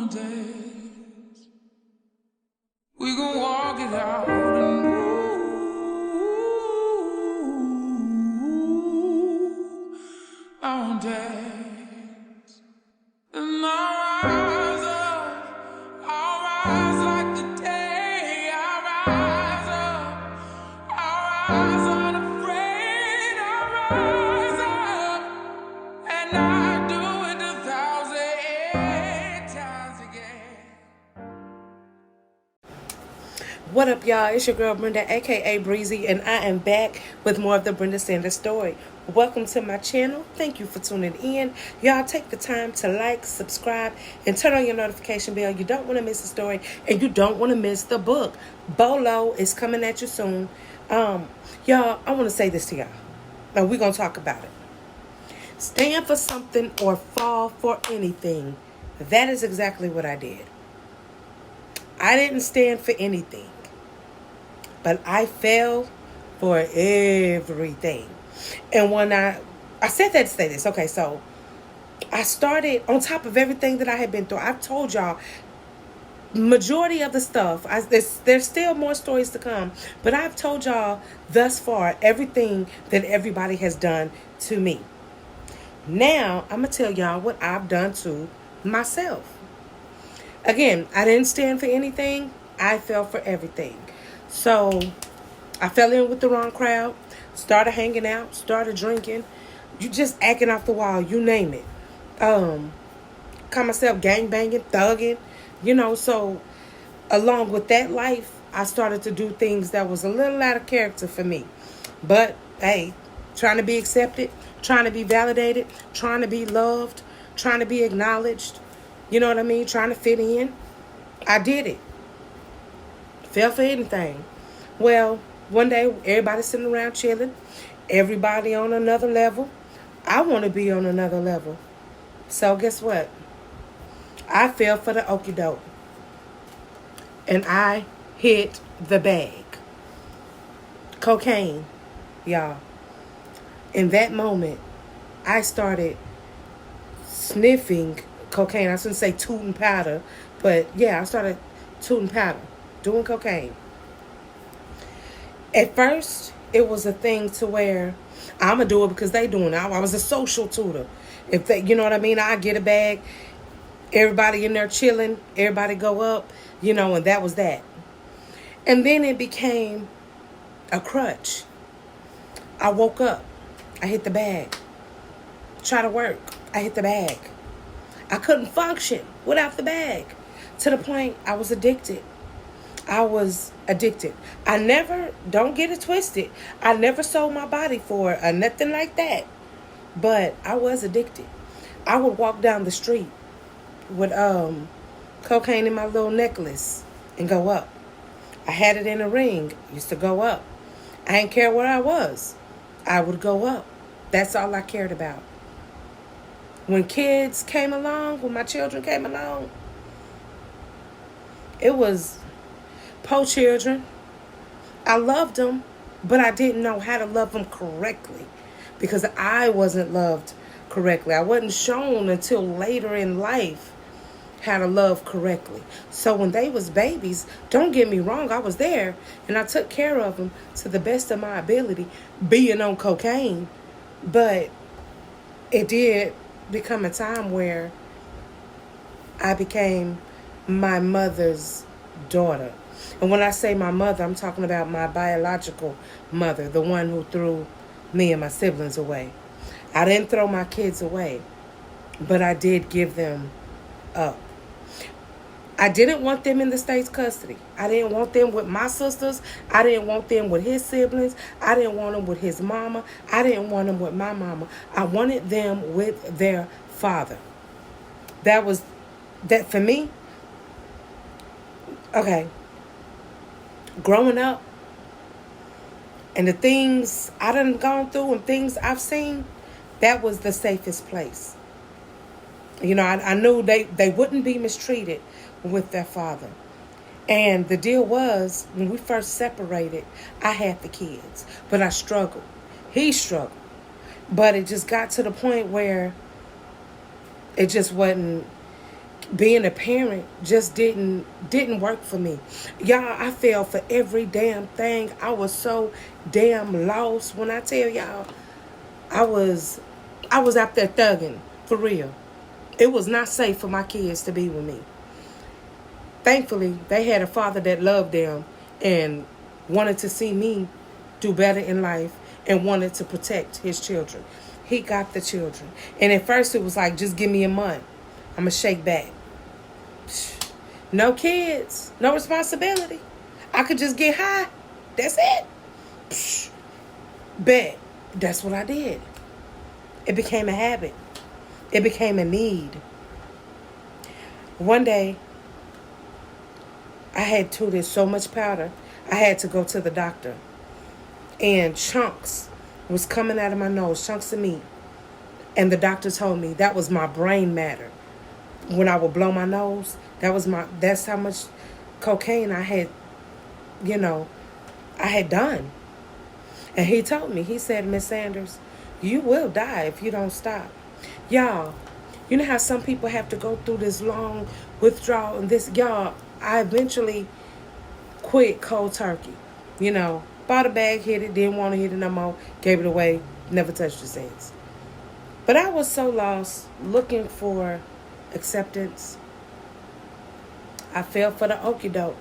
on days we gon' walk it out and move on days. And I'll rise like the day. I'll rise up, I'll rise unafraid. I'll rise up, and I'll do it 1,000 times again. What up, y'all? It's your girl Brenda, aka Breezy, and I am back with more of the Brenda Sanders story. Welcome to my channel. Thank you for tuning in. Y'all take the time to like, subscribe, and turn on your notification bell. You don't want to miss the story, and you don't want to miss the book. Bolo is coming at you soon. Y'all, I want to say this to y'all. Now, we're going to talk about it. Stand for something or fall for anything. That is exactly what I did. I didn't stand for anything, but I fell for everything. And when I said that to say this, okay, so I started on top of everything that I had been through. I've told y'all majority of the stuff. There's still more stories to come, but I've told y'all thus far everything that everybody has done to me. Now I'm gonna tell y'all what I've done to myself. Again, I didn't stand for anything. I fell for everything. So I fell in with the wrong crowd, started hanging out, started drinking, you just acting off the wall, you name it. Call myself gangbanging, thugging, so along with that life, I started to do things that was a little out of character for me. But hey, trying to be accepted, trying to be validated, trying to be loved, trying to be acknowledged, you know what I mean? Trying to fit in. I did it. Fell for anything. Well, one day, everybody sitting around chilling. Everybody on another level. I want to be on another level. So guess what? I fell for the okie doke. And I hit the bag. Cocaine, y'all. In that moment, I started sniffing cocaine. I shouldn't say tooting powder, but yeah, I started tooting powder, doing cocaine. At first, it was a thing to where I'm gonna do it because they doing it. I was a social tutor. If they, you know what I mean, I get a bag, everybody in there chilling, everybody go up, and that was that. And then it became a crutch. I woke up, I hit the bag. Try to work, I hit the bag. I couldn't function without the bag, to the point I was addicted. I was addicted. Don't get it twisted, I never sold my body for it or nothing like that. But I was addicted. I would walk down the street with cocaine in my little necklace and go up. I had it in a ring, used to go up. I didn't care where I was. I would go up. That's all I cared about. When kids came along, when my children came along, it was poor children. I loved them, but I didn't know how to love them correctly because I wasn't loved correctly. I wasn't shown until later in life how to love correctly. So when they was babies, don't get me wrong, I was there and I took care of them to the best of my ability, being on cocaine. But it did become a time where I became my mother's daughter. And when I say my mother, I'm talking about my biological mother, the one who threw me and my siblings away. I didn't throw my kids away, but I did give them up. I didn't want them in the state's custody. I didn't want them with my sisters. I didn't want them with his siblings. I didn't want them with his mama. I didn't want them with my mama. I wanted them with their father. That for me. Okay. Growing up and the things I done gone through and things I've seen, that was the safest place. I knew they wouldn't be mistreated with their father. And the deal was, when we first separated, I had the kids, but I struggled. He struggled. But it just got to the point where it just wasn't being a parent just didn't work for me. Y'all, I fell for every damn thing. I was so damn lost. When I tell y'all, I was I was out there thugging for real. It was not safe for my kids to be with me. Thankfully, they had a father that loved them and wanted to see me do better in life and wanted to protect his children. He got the children. And at first it was like, just give me a month. I'm going to shake back. No kids, no responsibility. I could just get high. That's it. Bet. That's what I did. It became a habit. It became a need. One day, I had tooted so much powder, I had to go to the doctor. And chunks was coming out of my nose, chunks of meat. And the doctor told me that was my brain matter. When I would blow my nose, that's how much cocaine I had, I had done. And he told me, he said, Miss Sanders, you will die if you don't stop. Y'all, you know how some people have to go through this long withdrawal and this, y'all, I eventually quit cold turkey. Bought a bag, hit it, didn't want to hit it no more, gave it away, never touched it since. But I was so lost, looking for acceptance. I fell for the okie doke.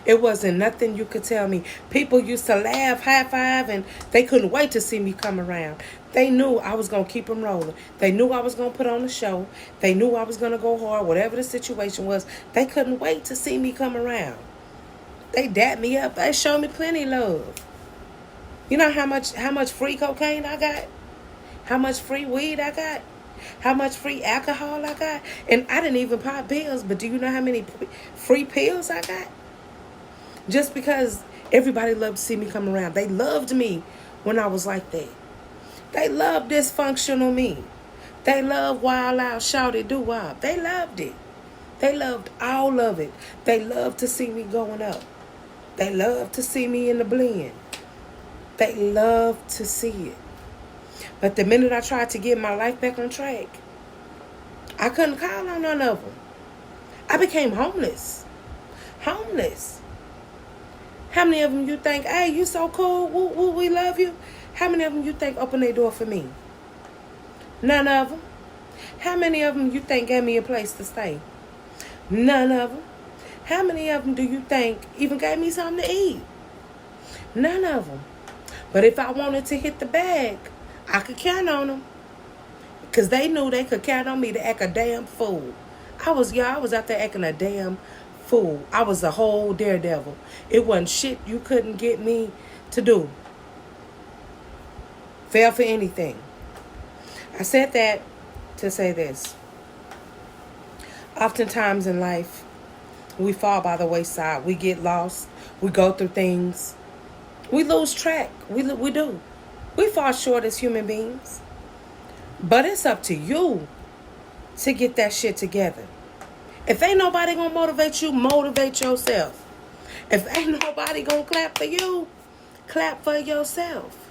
It wasn't nothing you could tell me. People used to laugh, high five, and they couldn't wait to see me come around. They knew I was going to keep them rolling. They knew I was going to put on a show. They knew I was going to go hard, whatever the situation was. They couldn't wait to see me come around. They dapped me up. They showed me plenty of love. You know how much free cocaine I got? How much free weed I got? How much free alcohol I got? And I didn't even pop pills, but do you know how many free pills I got? Just because everybody loved to see me come around. They loved me when I was like that. They loved dysfunctional me. They loved wild out, shout it, do wop. They loved it. They loved all of it. They loved to see me going up. They loved to see me in the blend. They loved to see it. But the minute I tried to get my life back on track, I couldn't call on none of them. I became homeless. Homeless. How many of them you think, hey, you so cool, woo, we love you? How many of them you think opened their door for me? None of them. How many of them you think gave me a place to stay? None of them. How many of them do you think even gave me something to eat? None of them. But if I wanted to hit the bag, I could count on them. Because they knew they could count on me to act a damn fool. I was out there acting a damn fool. I was a whole daredevil. It wasn't shit you couldn't get me to do. Fell for anything. I said that to say this. Oftentimes in life, we fall by the wayside. We get lost. We go through things. We lose track. We do. We fall short as human beings. But it's up to you to get that shit together. If ain't nobody gonna motivate you, motivate yourself. If ain't nobody gonna clap for you, clap for yourself.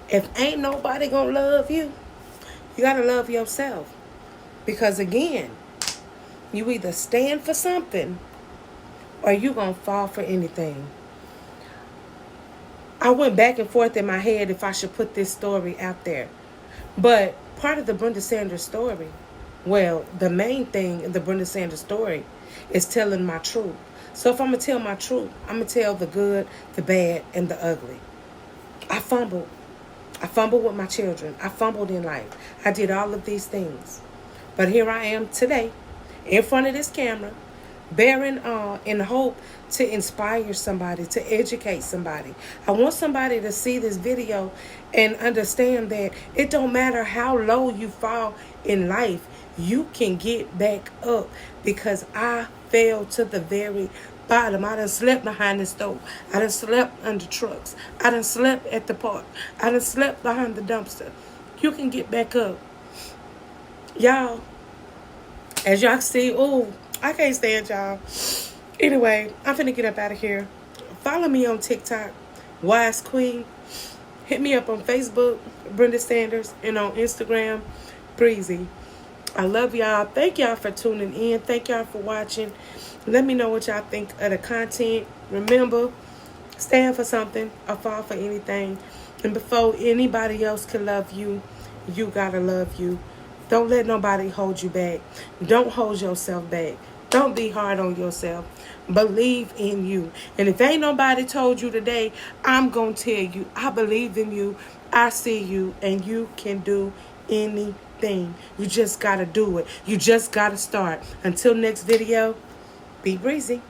If ain't nobody gonna love you, you gotta love yourself. Because again, you either stand for something or you gonna fall for anything. I went back and forth in my head if I should put this story out there. But part of the Brenda Sanders story, well, the main thing in the Brenda Sanders story is telling my truth. So if I'm going to tell my truth, I'm going to tell the good, the bad, and the ugly. I fumbled. I fumbled with my children. I fumbled in life. I did all of these things. But here I am today, in front of this camera, bearing in hope to inspire somebody, to educate somebody. I want somebody to see this video and understand that it don't matter how low you fall in life, you can get back up, because I fell to the very bottom. I done slept behind the stove. I done slept under trucks. I done slept at the park. I done slept behind the dumpster. You can get back up. Y'all, as y'all see, I can't stand y'all. Anyway, I'm finna get up out of here. Follow me on TikTok, Wise Queen. Hit me up on Facebook, Brenda Sanders, and on Instagram, Breezy. I love y'all. Thank y'all for tuning in. Thank y'all for watching. Let me know what y'all think of the content. Remember, stand for something or fall for anything. And before anybody else can love you, you gotta love you. Don't let nobody hold you back. Don't hold yourself back. Don't be hard on yourself. Believe in you. And if ain't nobody told you today, I'm gonna tell you, I believe in you. I see you, and you can do anything. You just gotta do it. You just gotta start. Until next video, be breezy.